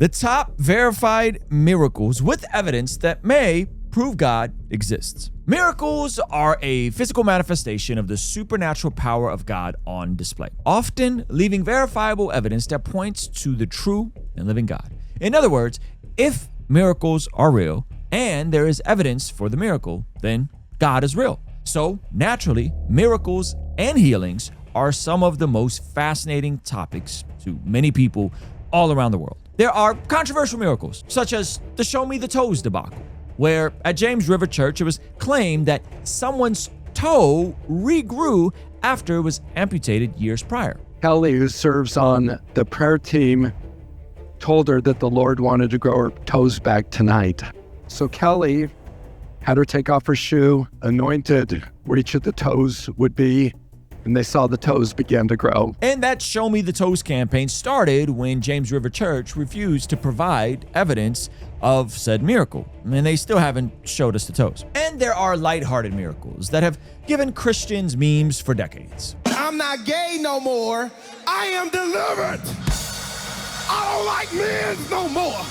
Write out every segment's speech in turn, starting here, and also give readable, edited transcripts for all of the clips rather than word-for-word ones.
The top verified miracles with evidence that may prove God exists. Miracles are a physical manifestation of the supernatural power of God on display, often leaving verifiable evidence that points to the true and living God. In other words, if miracles are real and there is evidence for the miracle, then God is real. So naturally, miracles and healings are some of the most fascinating topics to many people all around the world. There are controversial miracles, such as the Show Me the Toes debacle, where at James River Church, it was claimed that someone's toe regrew after it was amputated years prior. Kelly, who serves on the prayer team, told her that the Lord wanted to grow her toes back tonight. So Kelly had her take off her shoe, anointed where each of the toes would be, and they saw the toes begin to grow. And that Show Me the Toes campaign started when James River Church refused to provide evidence of said miracle, and they still haven't showed us the toes. And there are lighthearted miracles that have given Christians memes for decades. I'm not gay no more. I am delivered. I don't like men no more.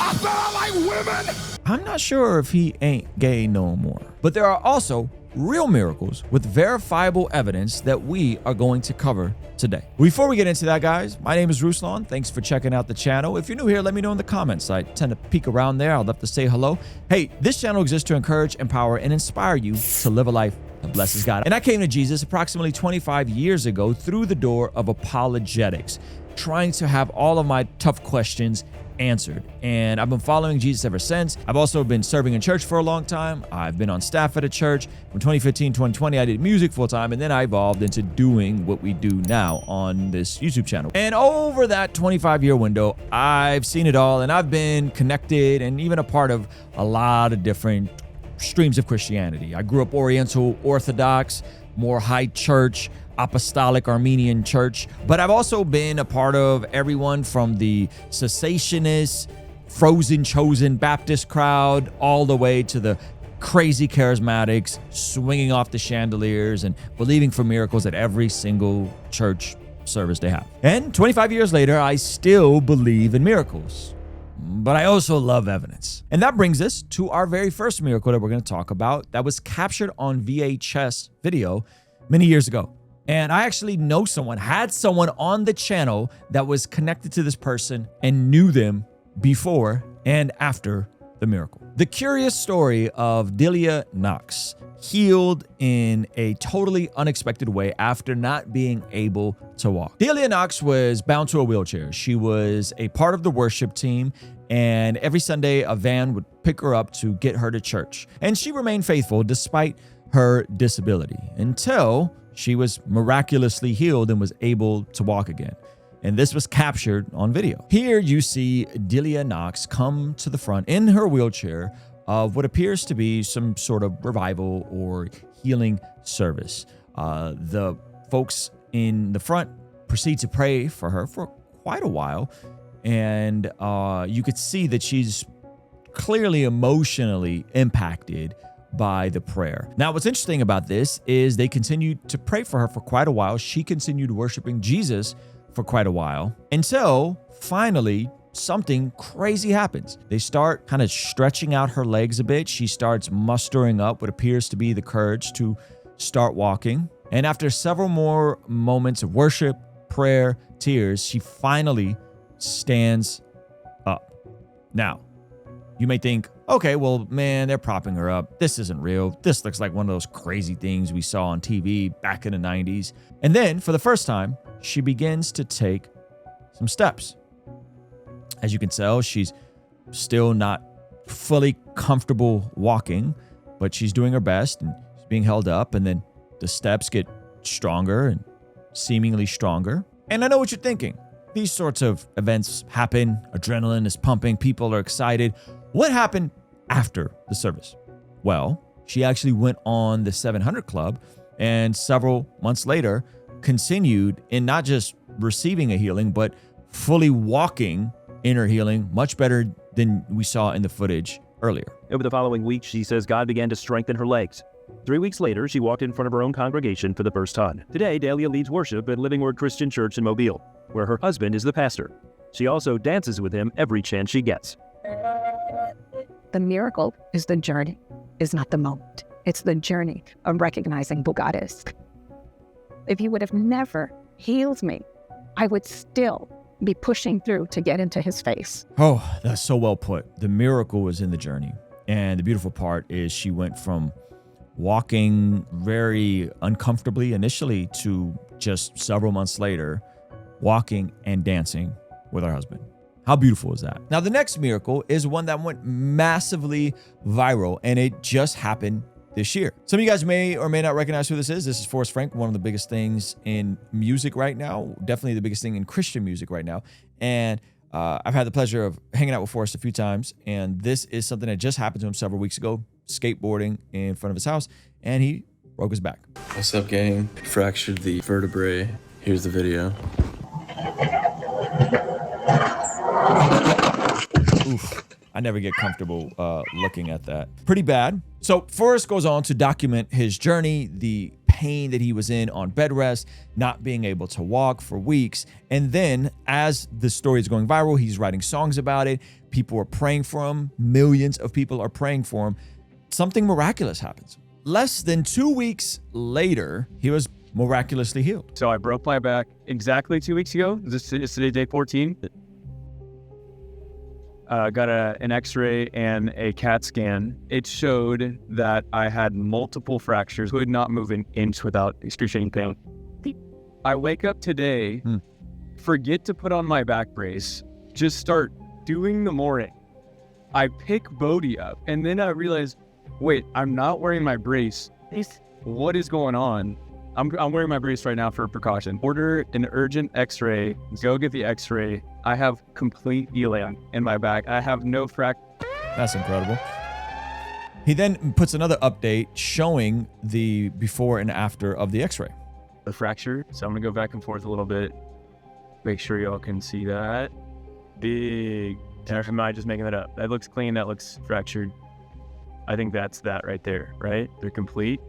I said I like women. I'm not sure if he ain't gay no more. But there are also real miracles with verifiable evidence that we are going to cover today. Before we get into that, guys, my name is Ruslan. Thanks for checking out the channel. If you're new here, let me know in the comments. I tend to peek around there. I'd love to say hello. Hey, this channel exists to encourage, empower, and inspire you to live a life that blesses God. And I came to Jesus approximately 25 years ago through the door of apologetics, trying to have all of my tough questions answered. And I've been following Jesus ever since. I've also been serving in church for a long time. I've been on staff at a church. From 2015, 2020, I did music full time, and then I evolved into doing what we do now on this YouTube channel. And over that 25-year window, I've seen it all, and I've been connected and even a part of a lot of different streams of Christianity. I grew up Oriental Orthodox, more high church, apostolic Armenian church, but I've also been a part of everyone from the cessationist, frozen chosen Baptist crowd, all the way to the crazy charismatics swinging off the chandeliers and believing for miracles at every single church service they have. And 25 years later, I still believe in miracles, but I also love evidence. And that brings us to our very first miracle that we're going to talk about that was captured on VHS video many years ago. And I actually know someone, had someone on the channel that was connected to this person and knew them before and after the miracle. The curious story of Dillia Knox, healed in a totally unexpected way after not being able to walk. Dillia Knox was bound to a wheelchair. She was a part of the worship team, and every Sunday a van would pick her up to get her to church. And she remained faithful despite her disability until she was miraculously healed and was able to walk again. And this was captured on video. Here you see Dillia Knox come to the front in her wheelchair of what appears to be some sort of revival or healing service. The folks in the front proceed to pray for her for quite a while. And you could see that she's clearly emotionally impacted by the prayer. Now, what's interesting about this is they continued to pray for her for quite a while. She continued worshiping Jesus for quite a while until finally something crazy happens. They start kind of stretching out her legs a bit. She starts mustering up what appears to be the courage to start walking. And after several more moments of worship, prayer, tears, she finally stands up. Now, you may think, okay, well, man, they're propping her up. This isn't real. This looks like one of those crazy things we saw on TV back in the 90s. And then, for the first time, she begins to take some steps. As you can tell, she's still not fully comfortable walking, but she's doing her best and she's being held up. And then the steps get stronger and seemingly stronger. And I know what you're thinking. These sorts of events happen. Adrenaline is pumping. People are excited. What happened after the service? Well, she actually went on the 700 Club and several months later continued in not just receiving a healing, but fully walking in her healing much better than we saw in the footage earlier. Over the following week, she says God began to strengthen her legs. 3 weeks later, she walked in front of her own congregation for the first time. Today, Dillia leads worship at Living Word Christian Church in Mobile, where her husband is the pastor. She also dances with him every chance she gets. The miracle is the journey, is not the moment. It's the journey of recognizing who God is. If he would have never healed me, I would still be pushing through to get into his face. Oh, that's so well put. The miracle was in the journey. And the beautiful part is she went from walking very uncomfortably initially to just several months later, walking and dancing with her husband. How beautiful is that? Now, the next miracle is one that went massively viral, and it just happened this year. Some of you guys may or may not recognize who this is. This is Forrest Frank, one of the biggest things in music right now, definitely the biggest thing in Christian music right now. And I've had the pleasure of hanging out with Forrest a few times, and this is something that just happened to him several weeks ago, skateboarding in front of his house, and he broke his back. What's up, gang? Fractured the vertebrae. Here's the video. Oof. I never get comfortable looking at that. Pretty bad. So Forrest goes on to document his journey, the pain that he was in on bed rest, not being able to walk for weeks. And then as the story is going viral, he's writing songs about it. People are praying for him. Millions of people are praying for him. Something miraculous happens. Less than 2 weeks later, he was miraculously healed. So I broke my back exactly 2 weeks ago. This is today, day 14. Got an x-ray and a CAT scan. It showed that I had multiple fractures, could not move an inch without excruciating pain. I wake up today, forget to put on my back brace, just start doing the morning. I pick Bodhi up, and then I realize, wait, I'm not wearing my brace. What is going on? I'm wearing my brace right now for precaution. Order an urgent x-ray, go get the x-ray. I have complete elan in my back. I have no That's incredible. He then puts another update showing the before and after of the x-ray. the fracture. So I'm gonna go back and forth a little bit. Make sure y'all can see that. Big. Or am I just making that up? That looks clean, that looks fractured. I think that's that right there, right? They're complete.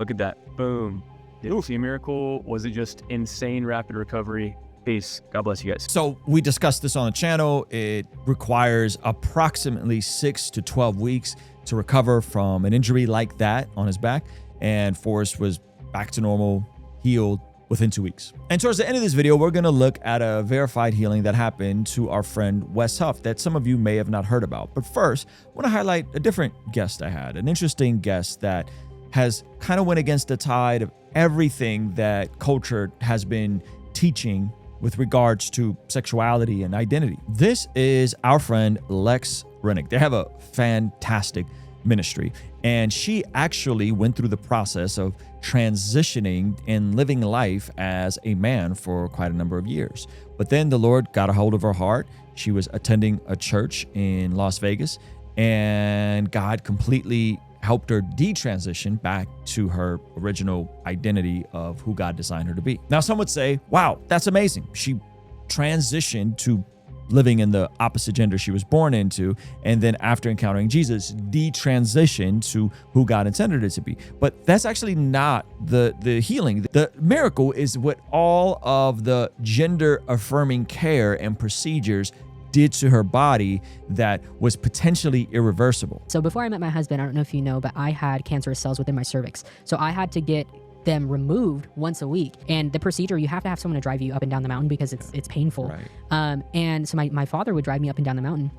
Look at that, boom. Did you see a miracle? Was it just insane rapid recovery? Peace, God bless you guys. So we discussed this on the channel. It requires approximately 6 to 12 weeks to recover from an injury like that on his back. And Forrest was back to normal, healed within 2 weeks. And towards the end of this video, we're gonna look at a verified healing that happened to our friend Wes Huff that some of you may have not heard about. But first, I wanna highlight a different guest I had, an interesting guest that has kind of went against the tide of everything that culture has been teaching with regards to sexuality and identity. This is our friend Lex Renick. They have a fantastic ministry, and she actually went through the process of transitioning and living life as a man for quite a number of years. But then the Lord got a hold of her heart. She was attending a church in Las Vegas, and God completely helped her detransition back to her original identity of who God designed her to be. Now, some would say, wow, that's amazing. She transitioned to living in the opposite gender she was born into, and then after encountering Jesus, detransitioned to who God intended it to be. But that's actually not the healing. The miracle is what all of the gender-affirming care and procedures did to her body that was potentially irreversible. So before I met my husband, I don't know if you know, but I had cancerous cells within my cervix. So I had to get them removed once a week. And the procedure, you have to have someone to drive you up and down the mountain because it's painful. Right. And so my father would drive me up and down the mountain.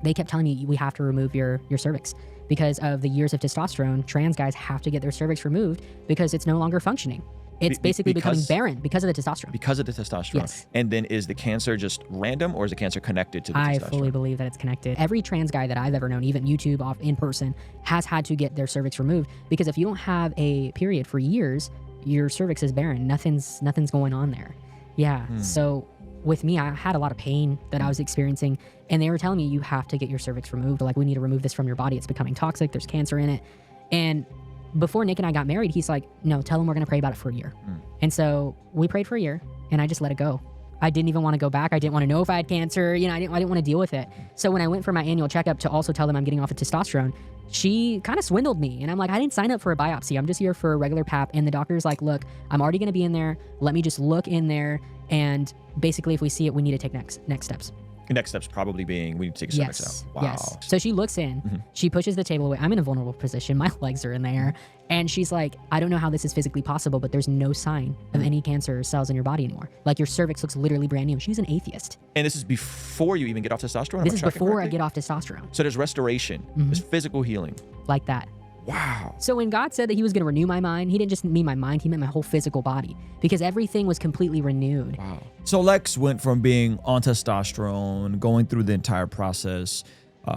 They kept telling me, we have to remove your cervix because of the years of testosterone. Trans guys have to get their cervix removed because it's no longer functioning. It's basically becoming barren because of the testosterone. Because of the testosterone. Yes. And then is the cancer just random, or is the cancer connected to the testosterone? I fully believe that it's connected. Every trans guy that I've ever known, even YouTube off in person, has had to get their cervix removed because if you don't have a period for years, your cervix is barren. Nothing's going on there. Yeah. So with me, I had a lot of pain that I was experiencing, and they were telling me you have to get your cervix removed. Like, we need to remove this from your body. It's becoming toxic. There's cancer in it. And before Nick and I got married, he's like, no, tell him we're going to pray about it for a year. And so we prayed for a year, and I just let it go. I didn't even want to go back. I didn't want to know if I had cancer. You know, I didn't want to deal with it. So when I went for my annual checkup to also tell them I'm getting off of testosterone, she kind of swindled me. And I'm like, I didn't sign up for a biopsy. I'm just here for a regular pap. And the doctor's like, look, I'm already going to be in there. Let me just look in there. And basically, if we see it, we need to take next steps. The next steps probably being we need to take a cervix out. Wow. Yes. So she looks in, she pushes the table away. I'm in a vulnerable position. My legs are in there. And she's like, I don't know how this is physically possible, but there's no sign of any cancer cells in your body anymore. Like your cervix looks literally brand new. She's an atheist. And this is before you even get off testosterone? This is before I get off testosterone. So there's restoration. There's physical healing. Like that. Wow. So when God said that he was going to renew my mind, he didn't just mean my mind, he meant my whole physical body because everything was completely renewed. Wow. So Lex went from being on testosterone, going through the entire process,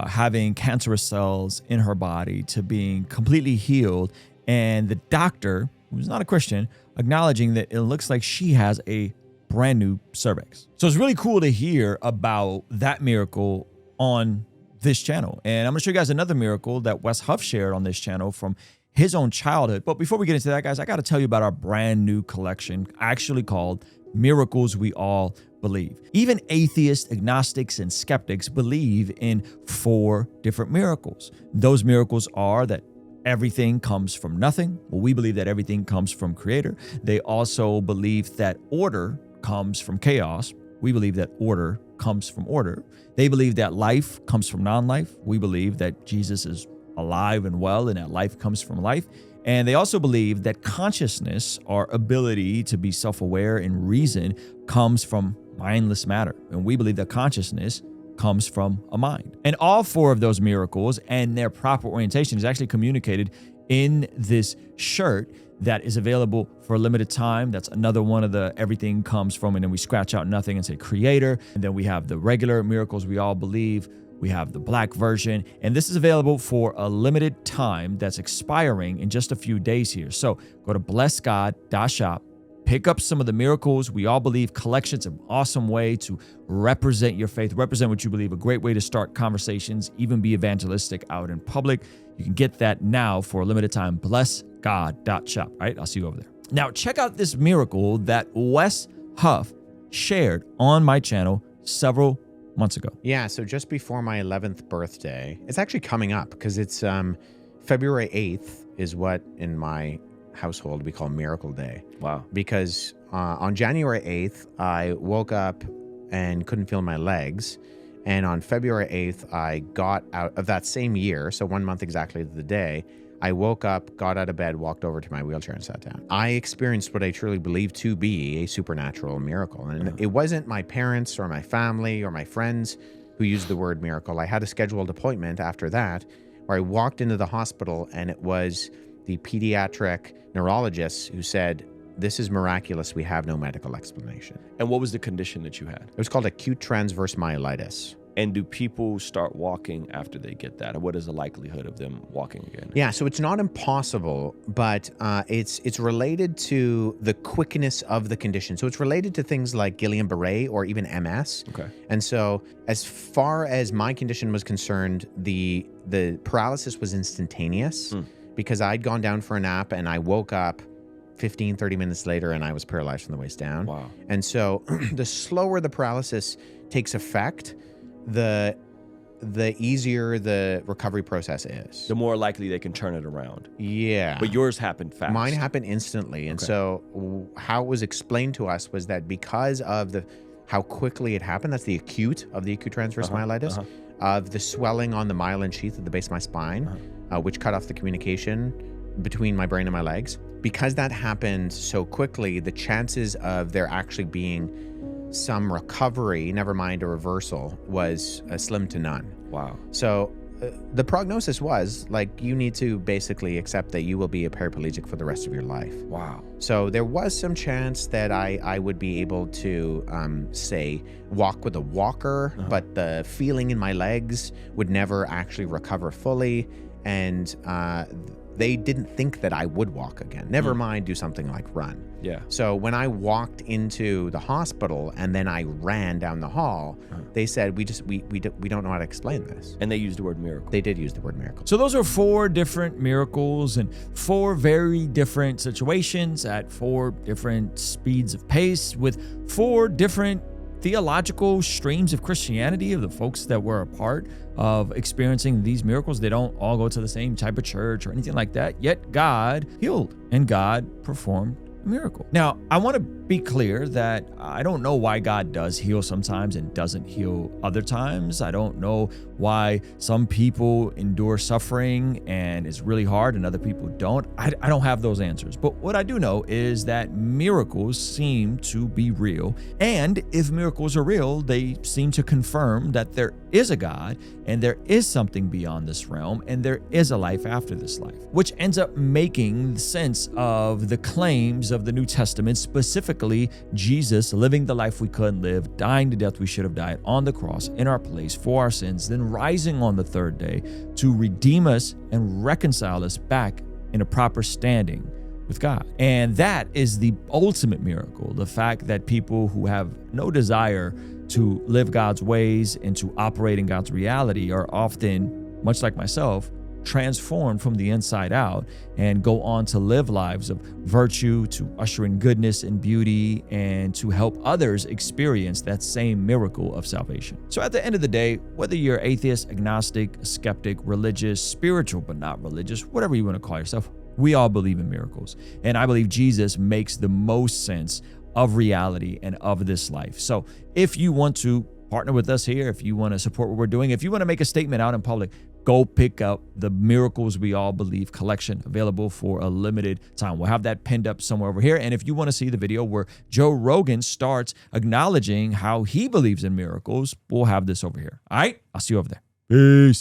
having cancerous cells in her body to being completely healed. And the doctor, who's not a Christian, acknowledging that it looks like she has a brand new cervix. So it's really cool to hear about that miracle on this channel. And I'm gonna show you guys another miracle that Wes Huff shared on this channel from his own childhood. But before we get into that, guys, I gotta tell you about our brand new collection, actually called Miracles We All Believe. Even atheists, agnostics, and skeptics believe in 4 different miracles. Those miracles are that everything comes from nothing. Well, we believe that everything comes from Creator. They also believe that order comes from chaos. We believe that order comes from order. They believe that life comes from non-life. We believe that Jesus is alive and well and that life comes from life. And they also believe that consciousness, our ability to be self-aware and reason, comes from mindless matter. And we believe that consciousness comes from a mind. And all 4 of those miracles and their proper orientation is actually communicated in this shirt that is available for a limited time. That's another one of the everything comes from, and then we scratch out nothing and say Creator. And then we have the regular Miracles We All Believe. We have the black version, and this is available for a limited time that's expiring in just a few days here. So go to blessgod.shop, pick up some of the Miracles We All Believe collections, an awesome way to represent your faith, represent what you believe, a great way to start conversations, even be evangelistic out in public. You can get that now for a limited time, blessgod.shop. All right, I'll see you over there. Now, check out this miracle that Wes Huff shared on my channel several months ago. Yeah, so just before my 11th birthday, it's actually coming up because it's February 8th is what in my household we call Miracle Day. Wow. Because on January 8th, I woke up and couldn't feel my legs. And on February 8th, I got out of that same year, so 1 month exactly to the day, I woke up, got out of bed, walked over to my wheelchair and sat down. I experienced what I truly believe to be a supernatural miracle. And it wasn't my parents or my family or my friends who used the word miracle. I had a scheduled appointment after that where I walked into the hospital and it was the pediatric neurologist who said, "This is miraculous. We have no medical explanation." And what was the condition that you had? It was called acute transverse myelitis. And do people start walking after they get that? Or what is the likelihood of them walking again? Yeah, so it's not impossible, but it's related to the quickness of the condition. So it's related to things like Guillain-Barré or even MS. Okay. And so as far as my condition was concerned, the paralysis was instantaneous because I'd gone down for a nap and I woke up 15, 30 minutes later and I was paralyzed from the waist down. Wow. And so the slower the paralysis takes effect, the easier the recovery process is. The more likely they can turn it around. Yeah. But yours happened fast. Mine happened instantly. And so how it was explained to us was that because of how quickly it happened, that's the acute transverse myelitis, of the swelling on the myelin sheath at the base of my spine, which cut off the communication between my brain and my legs. Because that happened so quickly, the chances of there actually being some recovery, never mind a reversal, was slim to none. Wow. So the prognosis was like, you need to basically accept that you will be a paraplegic for the rest of your life. Wow. So there was some chance that I would be able to say walk with a walker, but the feeling in my legs would never actually recover fully. And they didn't think that I would walk again. Never mind do something like run. Yeah. So when I walked into the hospital and then I ran down the hall, they said, we don't know how to explain this. And they used the word miracle. They did use the word miracle. So those are 4 different miracles and 4 very different situations at 4 different speeds of pace with 4 different theological streams of Christianity of the folks that were a part of experiencing these miracles. They don't all go to the same type of church or anything like that, yet God healed and God performed a miracle. Now, I want to be clear that I don't know why God does heal sometimes and doesn't heal other times. I don't know why some people endure suffering and it's really hard and other people don't. I don't have those answers. But what I do know is that miracles seem to be real. And if miracles are real, they seem to confirm that there is a God and there is something beyond this realm and there is a life after this life, which ends up making sense of the claims of the New Testament, specifically Jesus living the life we couldn't live, dying the death we should have died on the cross in our place for our sins, then rising on the third day to redeem us and reconcile us back in a proper standing with God. And that is the ultimate miracle, the fact that people who have no desire to live God's ways and to operate in God's reality are often, much like myself, transformed from the inside out and go on to live lives of virtue, to usher in goodness and beauty, and to help others experience that same miracle of salvation. So at the end of the day, whether you're atheist, agnostic, skeptic, religious, spiritual but not religious, whatever you want to call yourself, we all believe in miracles. And I believe Jesus makes the most sense of reality and of this life. So if you want to partner with us here, if you want to support what we're doing, if you want to make a statement out in public, go pick up the Miracles We All Believe collection, available for a limited time. We'll have that pinned up somewhere over here. And if you want to see the video where Joe Rogan starts acknowledging how he believes in miracles, we'll have this over here. All right, I'll see you over there. Peace.